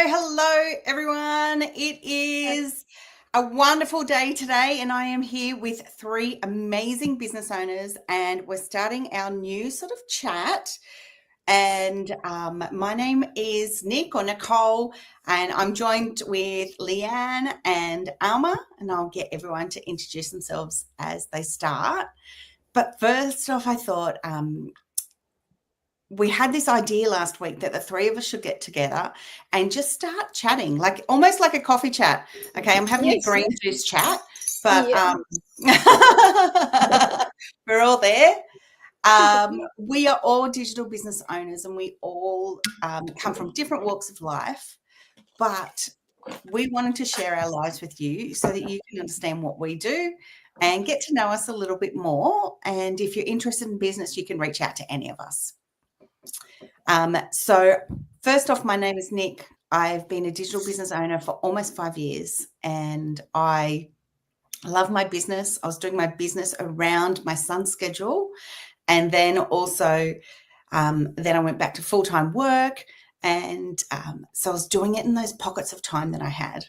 Hello, everyone. It is a wonderful day today, and I am here with three amazing business owners, and we're starting our new sort of chat. And my name is Nic or Nicole, and I'm joined with Leanne and Alma, and I'll get everyone to introduce themselves as they start. But first off, I thought we had this idea last week that the three of us should get together and just start chatting, like almost like a coffee chat. Okay, I'm having a green juice chat, but we're all there. We are all digital business owners, and we all come from different walks of life, but we wanted to share our lives with you so that you can understand what we do and get to know us a little bit more. And if you're interested in business, you can reach out to any of us. So first off, my name is Nic. I've been a digital business owner for almost 5 years, and I love my business. I was doing my business around my son's schedule, and then also then I went back to full-time work, and so I was doing it in those pockets of time that I had.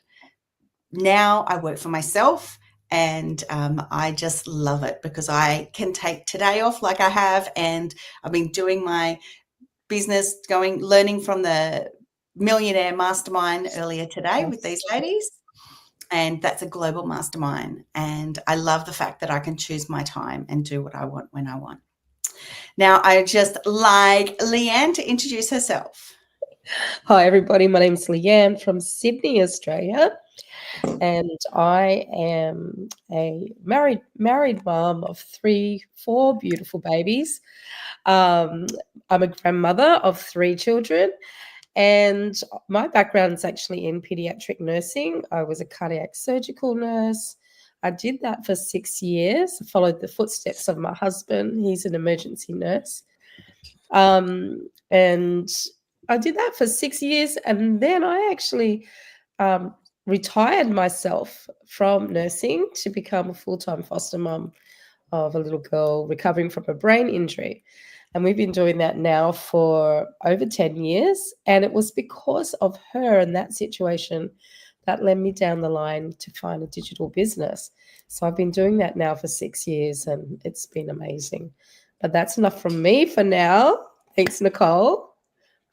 Now I work for myself, and I just love it because I can take today off like I have, and I've been doing my business, learning from the Millionaire Mastermind earlier today with these ladies, and that's a global mastermind, and I love the fact that I can choose my time and do what I want when I want. Now I just like Leanne to introduce herself. Hi everybody, my name is Leanne from Sydney, Australia, and I am a married mom of four beautiful babies. I'm a grandmother of 3 children, and my background is actually in pediatric nursing. I was a cardiac surgical nurse. I did that for 6 years. I followed the footsteps of my husband. He's an emergency nurse. And I did that for 6 years, and then I actually retired myself from nursing to become a full-time foster mum of a little girl recovering from a brain injury. And we've been doing that now for over 10 years. And it was because of her and that situation that led me down the line to find a digital business. So I've been doing that now for 6 years, and it's been amazing. But that's enough from me for now. Thanks, Nicole.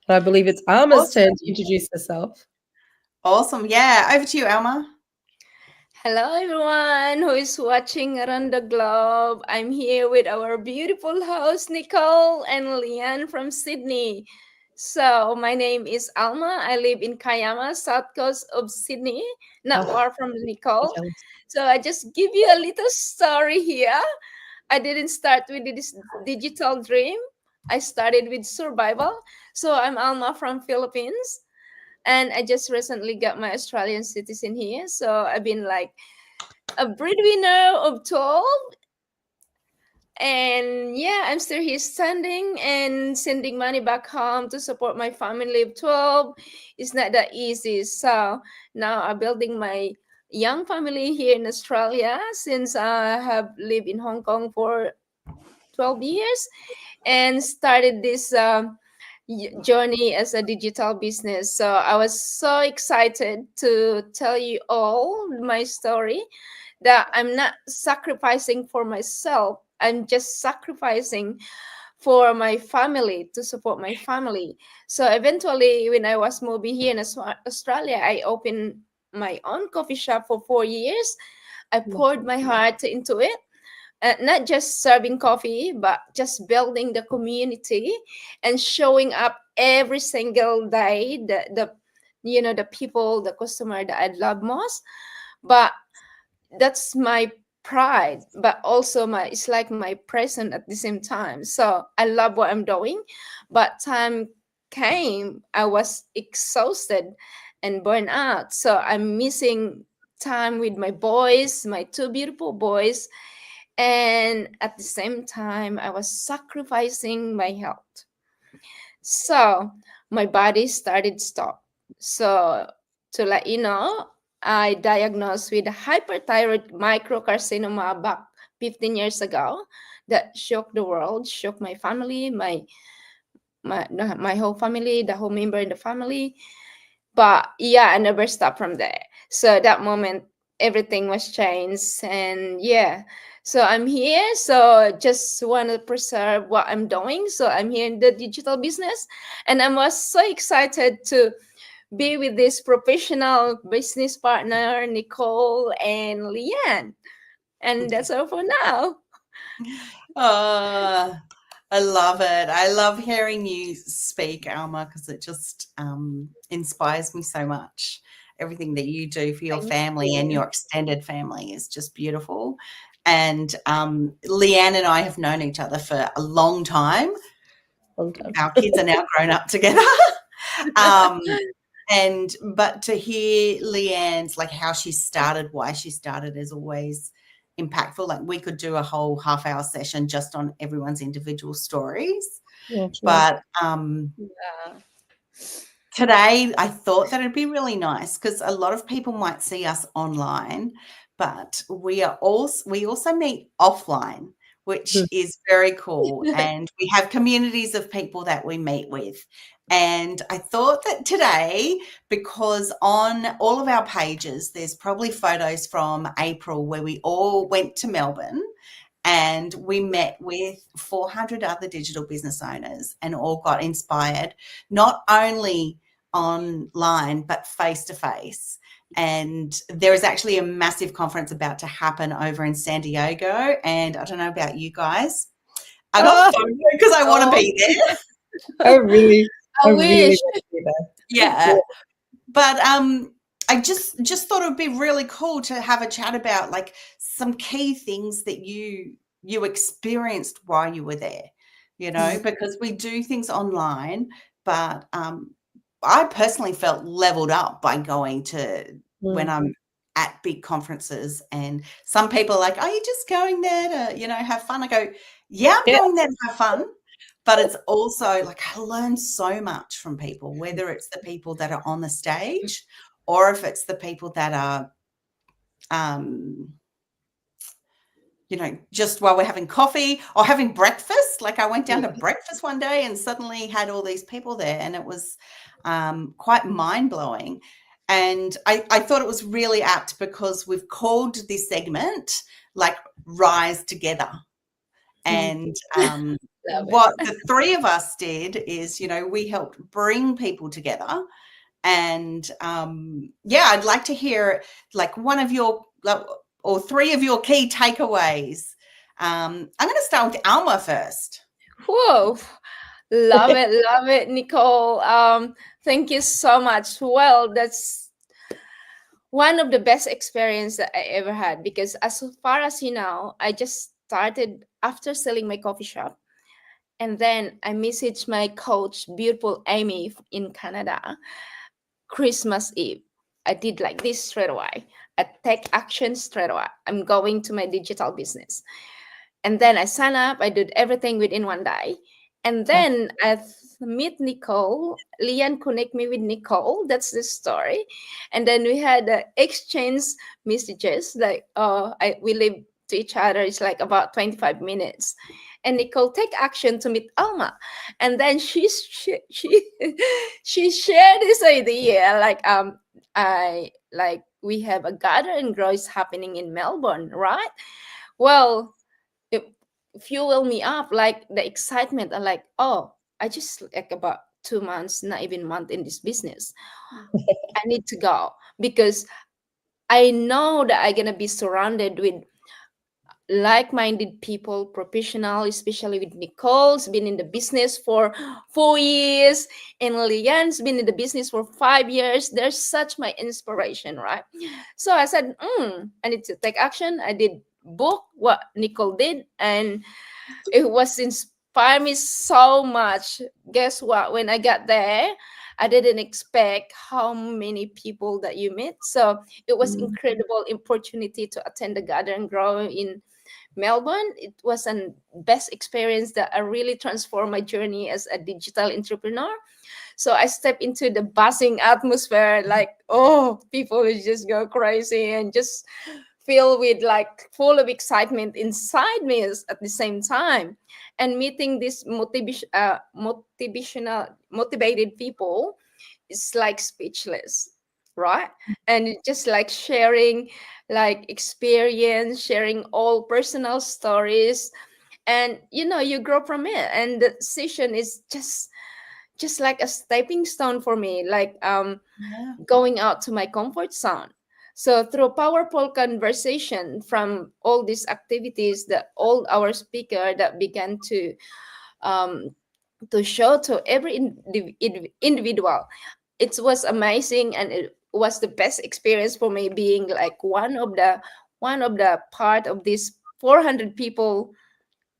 And I believe it's Alma's turn to introduce herself. Awesome. Yeah, over to you, Alma. Hello, everyone who is watching around the globe. I'm here with our beautiful host, Nicole and Leanne from Sydney. So, my name is Alma. I live in Kayama, south coast of Sydney, not far from Nicole. So, I just give you a little story here. I didn't start with this digital dream. I started with survival. So, I'm Alma from Philippines. And I just recently got my Australian citizen here. So I've been like a breadwinner of 12. And yeah, I'm still here standing and sending money back home to support my family of 12. It's not that easy. So now I'm building my young family here in Australia since I have lived in Hong Kong for 12 years and started this journey as a digital business. So I was so excited to tell you all my story, that I'm not sacrificing for myself. I'm just sacrificing for my family, to support my family. So eventually, when I was moving here in Australia, I opened my own coffee shop for 4 years. I poured my heart into it. Not just serving coffee, but just building the community and showing up every single day. The people, the customer that I love most. But that's my pride, but also it's like my present at the same time. So I love what I'm doing, but time came, I was exhausted and burned out. So I'm missing time with my boys, my 2 beautiful boys. And at the same time, I was sacrificing my health. So my body started to stop. So to let you know, I diagnosed with hyperthyroid microcarcinoma back 15 years ago. That shocked the world, shocked my family, my whole family, the whole member in the family. But yeah, I never stopped from there. So that moment, everything was changed. And yeah, so I'm here. So just want to preserve what I'm doing. So I'm here in the digital business. And I was so excited to be with this professional business partner, Nicole and Leanne. And that's all for now. Oh, I love it. I love hearing you speak, Alma, because it just inspires me so much. Everything that you do for your Thank family and you. your extended family is just beautiful. And Leanne and I have known each other for a long time. Long time. Our kids are now grown up together. But to hear Leanne's, like, how she started, why she started, is always impactful. Like, we could do a whole half-hour session just on everyone's individual stories. Yeah, true. But Yeah. today I thought that it'd be really nice, because a lot of people might see us online, but we also meet offline, which is very cool. And we have communities of people that we meet with. And I thought that today, because on all of our pages, there's probably photos from April where we all went to Melbourne and we met with 400 other digital business owners and all got inspired, not only online, but face to face. And there is actually a massive conference about to happen over in San Diego. And I don't know about you guys. I got FOMO because I want to be there. I really I want wish. to do that. Yeah. But I just thought it would be really cool to have a chat about, like, some key things that you experienced while you were there, because we do things online, but I personally felt leveled up by going to when I'm at big conferences, and some people are like, "Are you just going there to, have fun?" I go, "Yeah, I'm going there to have fun." But it's also like, I learn so much from people, whether it's the people that are on the stage or if it's the people that are, just while we're having coffee or having breakfast. Like, I went down to breakfast one day and suddenly had all these people there, and it was quite mind-blowing. And I thought it was really apt, because we've called this segment, like, Rise Together. And what the three of us did is, we helped bring people together. And I'd like to hear, like, one of your or three of your key takeaways. I'm going to start with Alma first. Whoa. Love it, Nicole. Thank you so much. Well, that's one of the best experience that I ever had, because as far as you know, I just started after selling my coffee shop. And then I messaged my coach, beautiful Amy in Canada, Christmas Eve. I did like this straight away. I take action straight away. I'm going to my digital business. And then I sign up. I did everything within one day. And then I meet Nicole. Leanne connect me with Nicole. That's the story. And then we had exchange messages. Like, we live to each other. It's like about 25 minutes. And Nicole take action to meet Alma. And then she shared this idea, like we have a gather and grow is happening in Melbourne, right? Well, it fuel me up, like the excitement. I'm like, oh, I just like about 2 months, not even a month in this business. I need to go, because I know that I'm gonna be surrounded with like-minded people, professional, especially with Nicole's been in the business for 4 years, and Leanne's been in the business for 5 years. They're such my inspiration, right? So I said, I need to take action. I did book what Nicole did, and it was inspired me so much. Guess what? When I got there, I didn't expect how many people that you meet. So it was incredible opportunity to attend the Gather and Grow in Melbourne. It was a best experience that I really transformed my journey as a digital entrepreneur. So I stepped into the buzzing atmosphere, like, oh, people just go crazy and just filled with like full of excitement inside me at the same time. And meeting these motivational motivated people it's like speechless, right? And it's just like sharing like experience, sharing all personal stories, and you grow from it. And the session is just like a stepping stone for me, like Yeah. going out to my comfort zone. So through powerful conversation from all these activities, that all our speaker that began um, to show to every individual, it was amazing, and it was the best experience for me, being like one of the part of these 400 people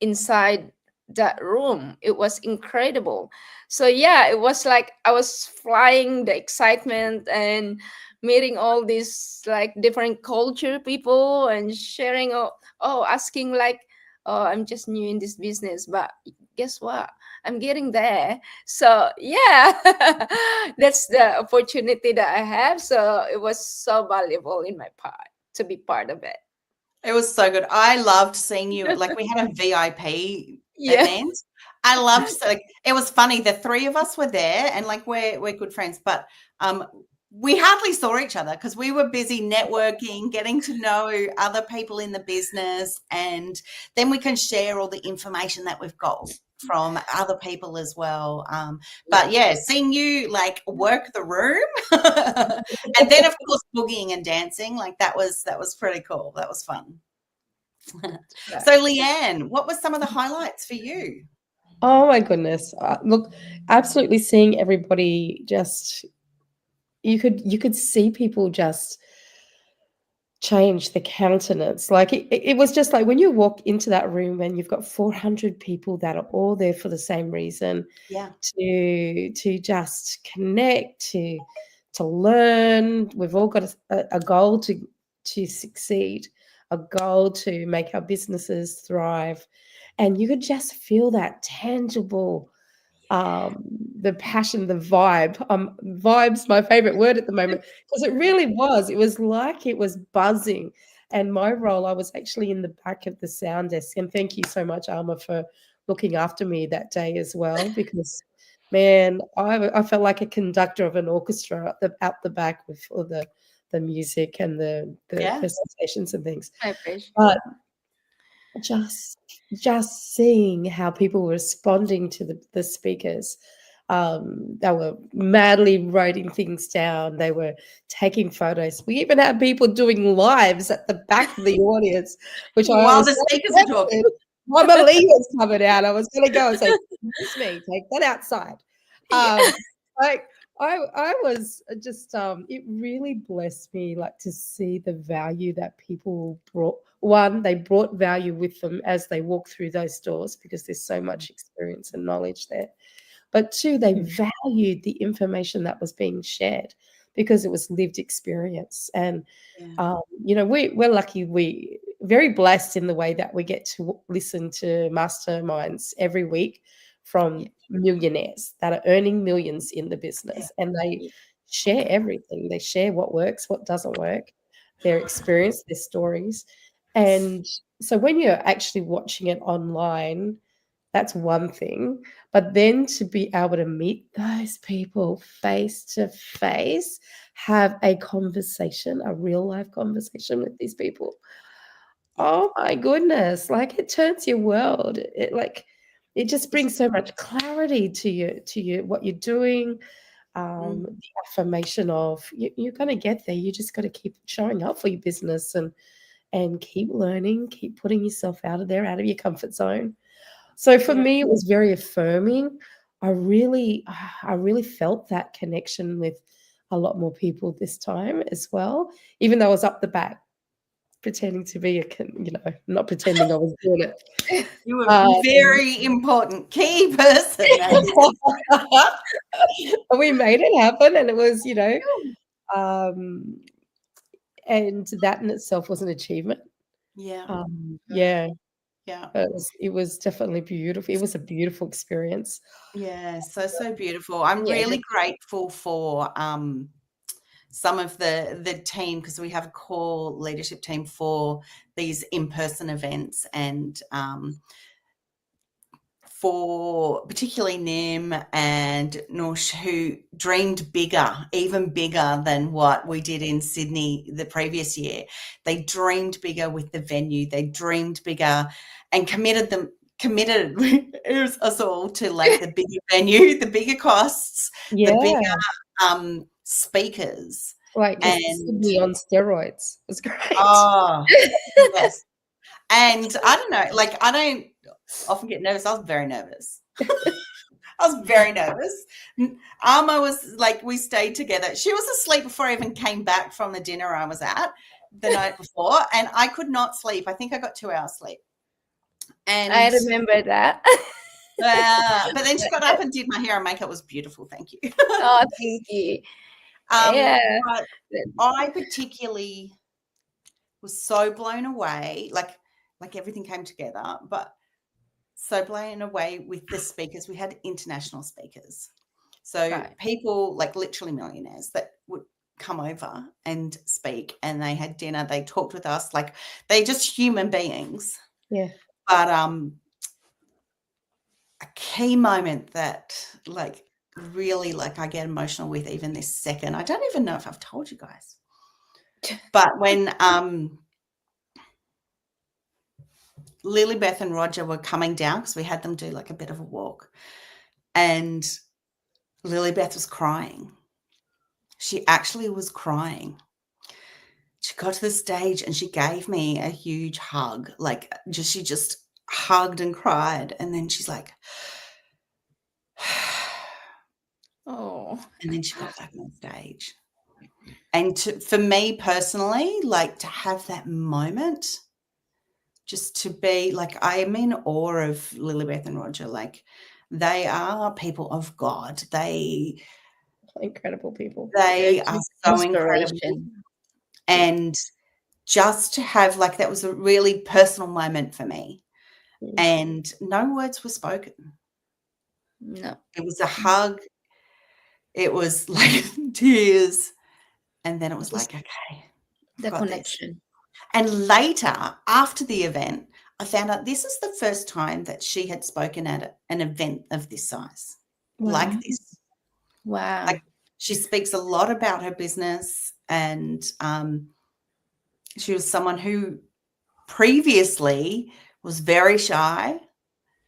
inside that room. It was incredible. So yeah, it was like I was flying the excitement and meeting all these like different culture people and sharing, asking like, oh, I'm just new in this business, but guess what, I'm getting there. So yeah, that's the opportunity that I have. So it was so valuable in my part to be part of it. It was so good. I loved seeing you. Like, we had a VIP Yeah. event. I loved, like, it was funny. The three of us were there, and like we're good friends, but we hardly saw each other because we were busy networking, getting to know other people in the business, and then we can share all the information that we've got from other people as well. But yeah, seeing you like work the room, and then of course boogieing and dancing, like that was pretty cool. That was fun. So Leanne, what were some of the highlights for you? Oh my goodness. Look, absolutely seeing everybody just you could see people just change the countenance. Like it was just like when you walk into that room and you've got 400 people that are all there for the same reason, Yeah. to just connect, to learn. We've all got a goal to succeed, a goal to make our businesses thrive. And you could just feel that tangible, the passion, the vibe. Vibe's my favorite word at the moment because it really was. It was like it was buzzing. And my role, I was actually in the back of the sound desk. And thank you so much, Alma, for looking after me that day as well. Because, man, I felt like a conductor of an orchestra out the back with all the music and the Yeah. presentations and things. I appreciate. But just seeing how people were responding to the speakers. They were madly writing things down. They were taking photos. We even had people doing lives at the back of the audience, which I While was the so speakers are talking. excited. Mama Lee was coming out. I was going to go and say, "Excuse me, take that outside." Like I was just it really blessed me, like, to see the value that people brought. One, they brought value with them as they walk through those doors because there's so much experience and knowledge there. But two, they valued the information that was being shared because it was lived experience. And Yeah. we're lucky, we very blessed in the way that we get to listen to masterminds every week from millionaires that are earning millions in the business, and they share everything. They share what works, what doesn't work, their experience, their stories. And so when you're actually watching it online, that's one thing. But then to be able to meet those people face to face, have a conversation, a real life conversation with these people. Oh my goodness, like, it turns your world. It just brings so much clarity to you what you're doing. The affirmation of you're going to get there. You just got to keep showing up for your business and keep learning, keep putting yourself out of there, out of your comfort zone. So for me, it was very affirming. I really felt that connection with a lot more people this time as well, even though I was up the back pretending to be not pretending I was doing it. You were a very important key person. We made it happen, and it was, and that in itself was an achievement. Yeah. Yeah. Yeah. It was definitely beautiful. It was a beautiful experience. Yeah. So beautiful. I'm Yeah, really grateful for some of the team, because we have a core leadership team for these in-person events, and for particularly Nim and Noosh, who dreamed bigger, even bigger than what we did in Sydney the previous year. They dreamed bigger with the venue. They dreamed bigger and committed us all to like the bigger venue, the bigger costs, Yeah. the bigger speakers. Like And Sydney on steroids. It's great. oh, yes. And I don't know, like I don't often get nervous. I was very nervous. I was very nervous. Alma was like, we stayed together. She was asleep before I even came back from the dinner I was at the night before, and I could not sleep. I think I got 2 hours sleep. And I remember that. but then she got up and did my hair and makeup. It was beautiful. Thank you. Oh, thank you. Yeah. But I particularly was so blown away, like everything came together, but so blown away with the speakers. We had international speakers. So people like literally millionaires that would come over and speak, and they had dinner, they talked with us, like they're just human beings. Yeah. But a key moment that like really like I get emotional with even this second. I don't even know if I've told you guys. But when Lilybeth and Roger were coming down, because we had them do like a bit of a walk, and Lilybeth was crying. She actually was crying. She got to the stage and she gave me a huge hug, like she just hugged and cried, and then she's like, oh, and then she got back on stage. And for me personally, like to have that moment, just to be like, I am in awe of Lilybeth and Roger. Like they are people of God. They incredible people. They are so incredible. And just to have like, that was a really personal moment for me. And no words were spoken. No. It was a hug. It was like tears. And then it was like, okay. The connection. This. And later, after the event, I found out this is the first time that she had spoken at an event of this size, like this. Wow. Like she speaks a lot about her business, and she was someone who previously was very shy.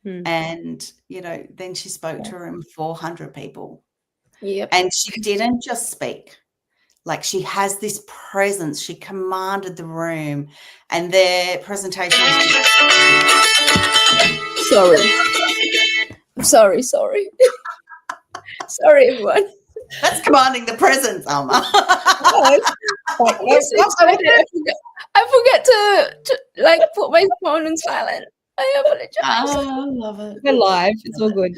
And, you know, then she spoke to a room of 400 people. Yep. And she didn't just speak. Like she has this presence. She commanded the room, and their presentation was Sorry. Sorry, everyone. That's commanding the presence, Alma. I forget to like put my phone on silent. I apologize. Oh, I love it. We're live. It's all good.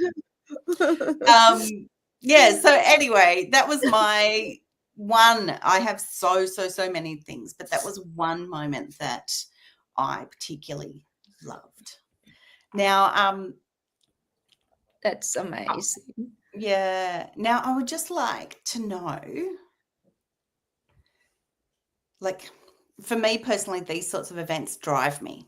Yeah. So anyway, that was my one. I have so many things, but that was one moment that I particularly loved. Now, that's amazing. Yeah. Now, I would just like to know, like, for me personally, these sorts of events drive me.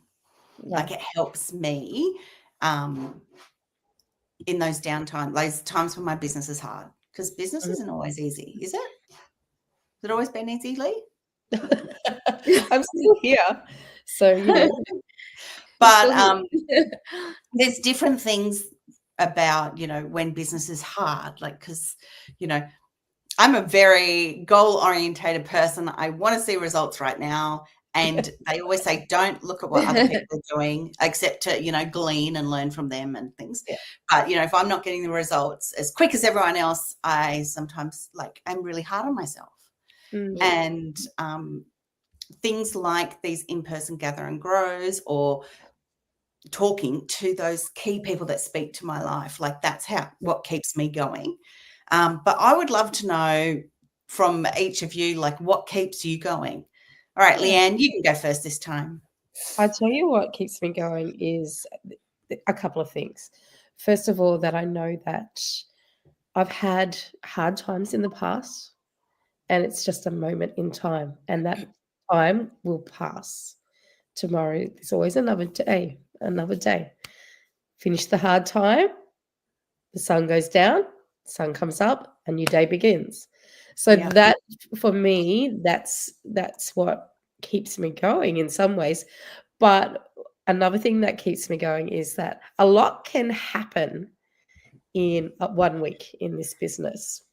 Like, it helps me in those downtime, those times when my business is hard, because business isn't always easy, is it? Has it always been easy, Lee? I'm still here, so you know. But there's different things about, you know, when business is hard, like, because, you know, I'm a very goal-orientated person. I want to see results right now. And they always say, don't look at what other people are doing, except to, you know, glean and learn from them and things. Yeah. But, you know, if I'm not getting the results as quick as everyone else, I sometimes, like, I'm really hard on myself. And things like these in-person gather and grows, or talking to those key people that speak to my life, like that's what keeps me going. But I would love to know from each of you, like, what keeps you going? All right, Leanne, you can go first this time. I tell you what keeps me going is a couple of things. First of all, that I know that I've had hard times in the past, and it's just a moment in time, and that time will pass. Tomorrow, there's always another day. Finish the hard time, the sun goes down, sun comes up, a new day begins. So Yeah. that, for me, that's what keeps me going in some ways. But another thing that keeps me going is that a lot can happen in 1 week in this business.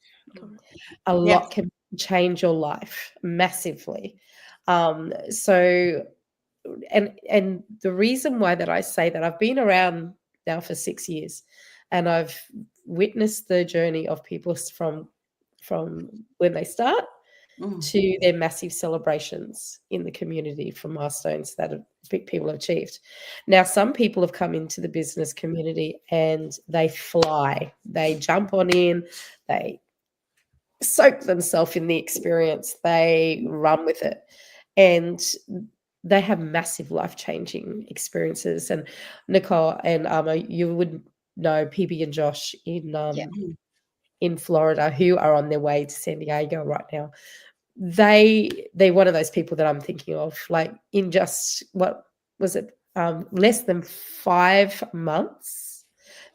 A Yeah. lot can change your life massively. So and the reason why that I say that, I've been around now for 6 years, and I've witnessed the journey of people from when they start Mm. to their massive celebrations in the community for milestones that people have achieved. Now, some people have come into the business community and they fly. They jump on in, they soak themselves in the experience, they run with it, and they have massive life-changing experiences. And Nicole and Alma, you would know PB and Josh in Florida, who are on their way to San Diego right now. They're one of those people that I'm thinking of, like, in just, what was it, less than 5 months.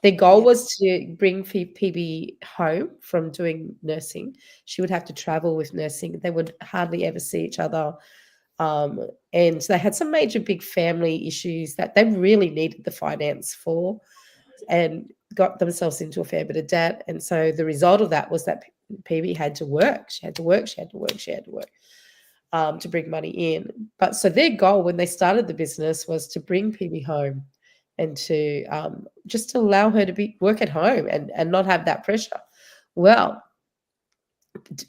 Their goal was to bring PB home from doing nursing. She would have to travel with nursing. They would hardly ever see each other. And they had some major big family issues that they really needed the finance for, and got themselves into a fair bit of debt. And so the result of that was that PB had to work. She had to work to bring money in. But so their goal when they started the business was to bring PB home, and to just to allow her to work at home and not have that pressure. Well,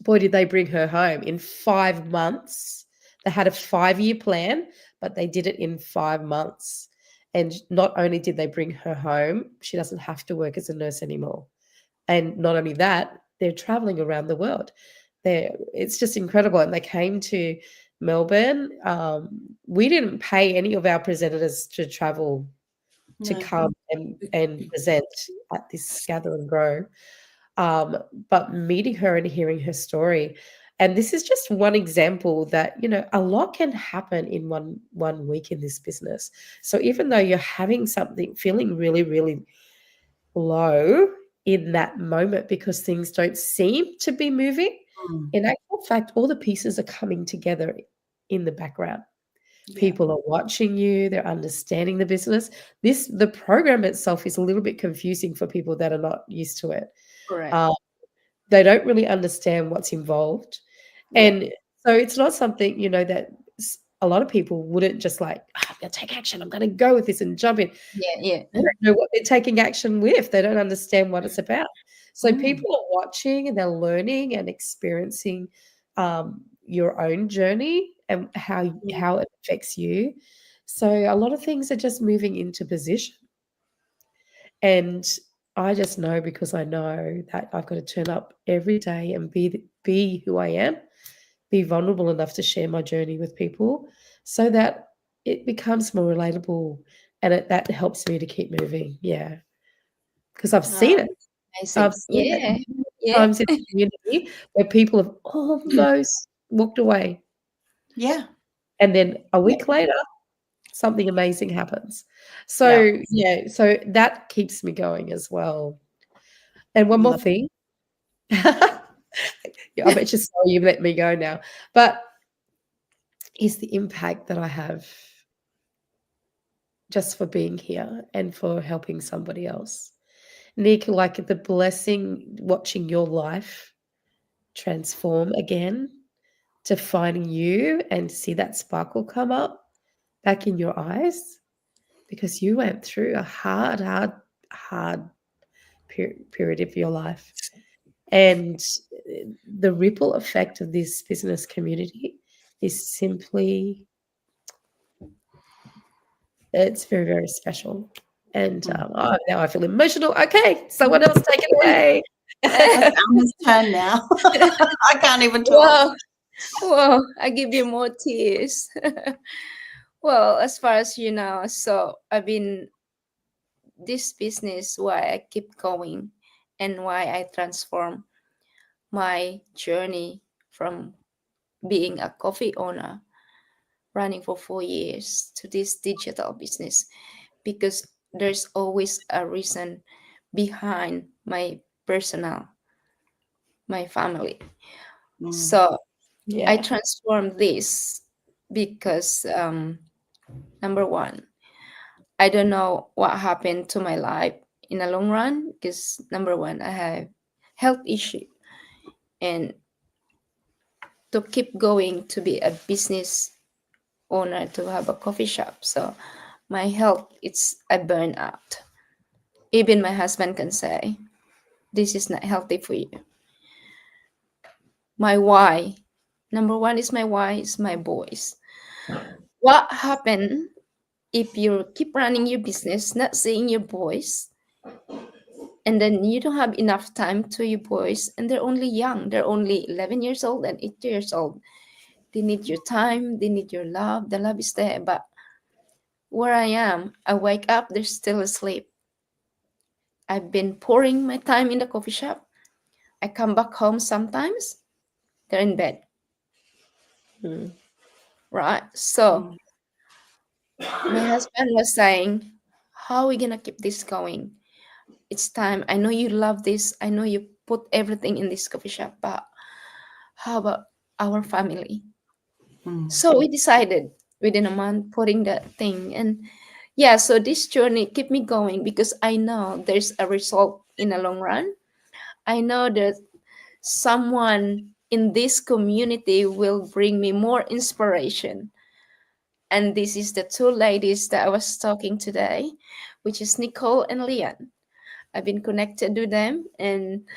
boy, did they bring her home in 5 months. They had a 5-year plan, but they did it in 5 months. And not only did they bring her home, she doesn't have to work as a nurse anymore. And not only that, they're traveling around the world. It's just incredible. And they came to Melbourne. We didn't pay any of our presenters to travel to come and present at this Gather and Grow. But meeting her and hearing her story, and this is just one example that, a lot can happen in one week in this business. So even though you're having something, feeling really, really low in that moment because things don't seem to be moving, in actual fact, all the pieces are coming together in the background. People are watching you, they're understanding the business. The program itself is a little bit confusing for people that are not used to it. Correct. They don't really understand what's involved. And so it's not something, that a lot of people wouldn't just like, I'm going to take action. I'm going to go with this and jump in. They don't know what they're taking action with. They don't understand what it's about. So people are watching and they're learning and experiencing your own journey and how it affects you. So a lot of things are just moving into position. And I just know, because I know that I've got to turn up every day and be who I am, be vulnerable enough to share my journey with people so that it becomes more relatable, and that helps me to keep moving. Yeah. Because I've seen it. I've seen it times in the community where people have almost walked away. Yeah. And then a week later, something amazing happens. So, so that keeps me going as well. And one more thing. I bet you're sorry you let me go now. But is the impact that I have just for being here and for helping somebody else. Nic, like the blessing watching your life transform again, to finding you and see that sparkle come up back in your eyes, because you went through a hard period of your life. And the ripple effect of this business community is simply, it's very, very special. And now I feel emotional. Okay, someone else take it away. It's Alma's turn now. I can't even talk. Well, I give you more tears. Well, as far as so I've been this business, why I keep going and why I transform my journey from being a coffee owner running for 4 years to this digital business, because there's always a reason behind my family. So I Yeah. transformed this because number one, I don't know what happened to my life in the long run because number one, I have health issue, and to keep going to be a business owner to have a coffee shop. So my health, it's a burnout. Even my husband can say this is not healthy for you. My why, number one is my why is my boys. What happened if you keep running your business, not seeing your boys, and then you don't have enough time to your boys, and they're only young, they're only 11 years old and 8 years old. They need your time, they need your love, the love is there, but where I am, I wake up, they're still asleep. I've been pouring my time in the coffee shop. I come back home sometimes, they're in bed, Mm. right? So my husband was saying, how are we gonna keep this going? It's time. I know you love this. I know you put everything in this coffee shop, but how about our family? So we decided within a month putting that thing. And yeah, so this journey keep me going because I know there's a result in the long run. I know that someone in this community will bring me more inspiration. And this is the two ladies that I was talking today, which is Nicole and Leon. I've been connected to them, and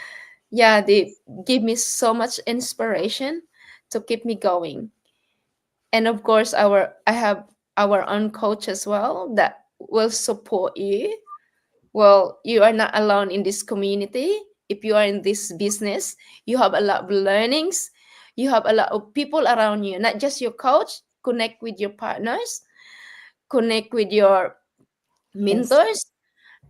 yeah, they give me so much inspiration to keep me going. And of course, I have our own coach as well that will support you. Well, you are not alone in this community. If you are in this business, you have a lot of learnings. You have a lot of people around you, not just your coach. Connect with your partners, connect with your Yes. mentors,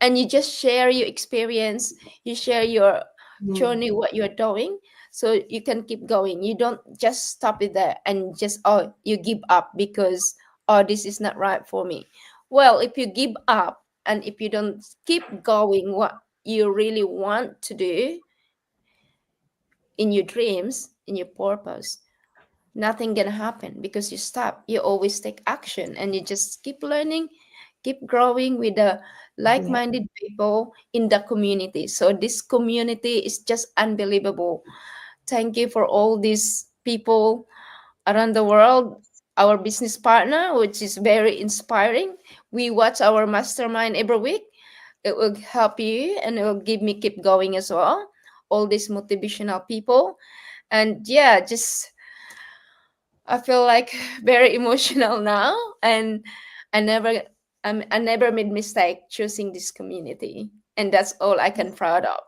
and you just share your experience, you share your Mm. journey, what you're doing, so you can keep going. You don't just stop it there and just, oh, you give up because, oh, this is not right for me. Well, if you give up and if you don't keep going what you really want to do in your dreams, in your purpose, nothing gonna happen because you stop. You always take action and you just keep learning, keep growing with the Yeah. like-minded people in the community. So this community is just unbelievable. Thank you for all these people around the world. Our business partner, which is very inspiring. We watch our mastermind every week. It will help you and it will give me keep going as well. All these motivational people. And yeah, just I feel like very emotional now, and I never, I never made mistake choosing this community, and that's all I can proud of.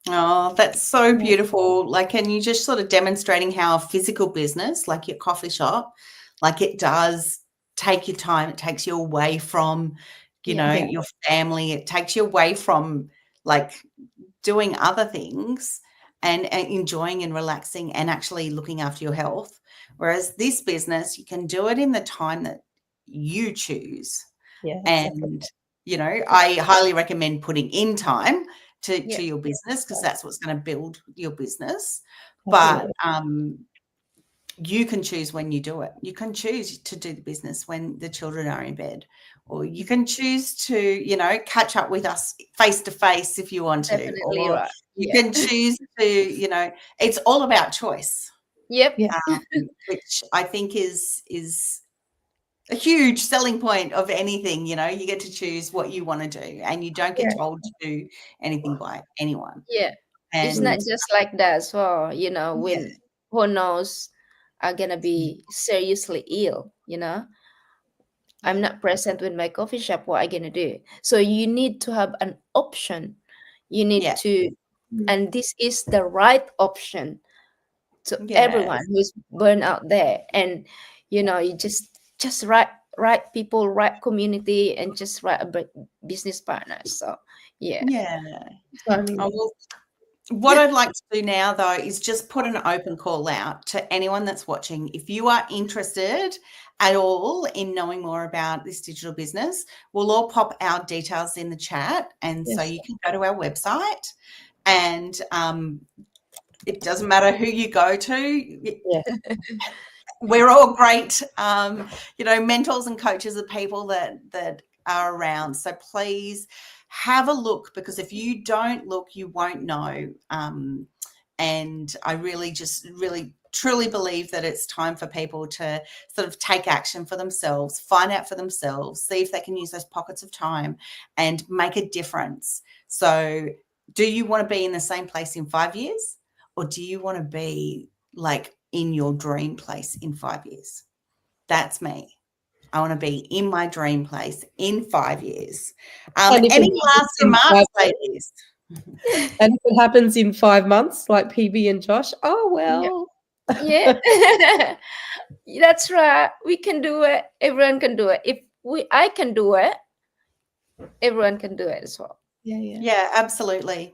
Oh, that's so Yeah. beautiful. Like, and you just sort of demonstrating how a physical business, like your coffee shop, like it does take your time. It takes you away from, Yeah, Yeah. your family. It takes you away from like doing other things and enjoying and relaxing and actually looking after your health. Whereas this business, you can do it in the time that you choose. Yeah. Exactly. And, I highly recommend putting in time to, yeah, to your business because that's what's going to build your business. But Definitely. you can choose when you do it. You can choose to do the business when the children are in bed, or you can choose to, catch up with us face to face if you want to, definitely or right. you Yeah, can choose to, it's all about choice, yep, Yeah. which I think is a huge selling point of anything. You get to choose what you want to do and you don't get Yeah. told to do anything by anyone. yeah. It's And not just like that as well. yeah, When who knows are gonna be seriously ill. I'm not present with my coffee shop. What I gonna do? So you need to have an option. You need yeah, to, Mm. and this is the right option to yeah, everyone who's burned out there. And you just right people, right community, and just right business partners. So yeah, yeah. Timing. Oh, well, what I'd like to do now, though, is just put an open call out to anyone that's watching. If you are interested at all in knowing more about this digital business, we'll all pop our details in the chat. And so Yes. you can go to our website, and it doesn't matter who you go to. Yes. We're all great, mentors and coaches of people that are around. So please have a look, because if you don't look, you won't know. And I really truly believe that it's time for people to sort of take action for themselves, find out for themselves, see if they can use those pockets of time and make a difference. So do you want to be in the same place in 5 years, or do you want to be like in your dream place in 5 years? That's me. I want to be in my dream place in 5 years. Any last remarks, ladies? And if it happens in 5 months, like PB and Josh, oh well. Yeah. That's right. We can do it. Everyone can do it. If I can do it, everyone can do it as well. Yeah, absolutely.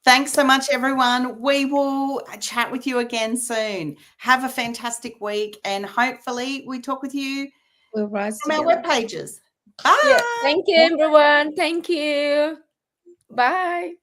Thanks so much, everyone. We will chat with you again soon. Have a fantastic week, and hopefully we talk with you We'll rise from our together. web pages. Bye. Yeah. Thank you, everyone. Thank you. Bye.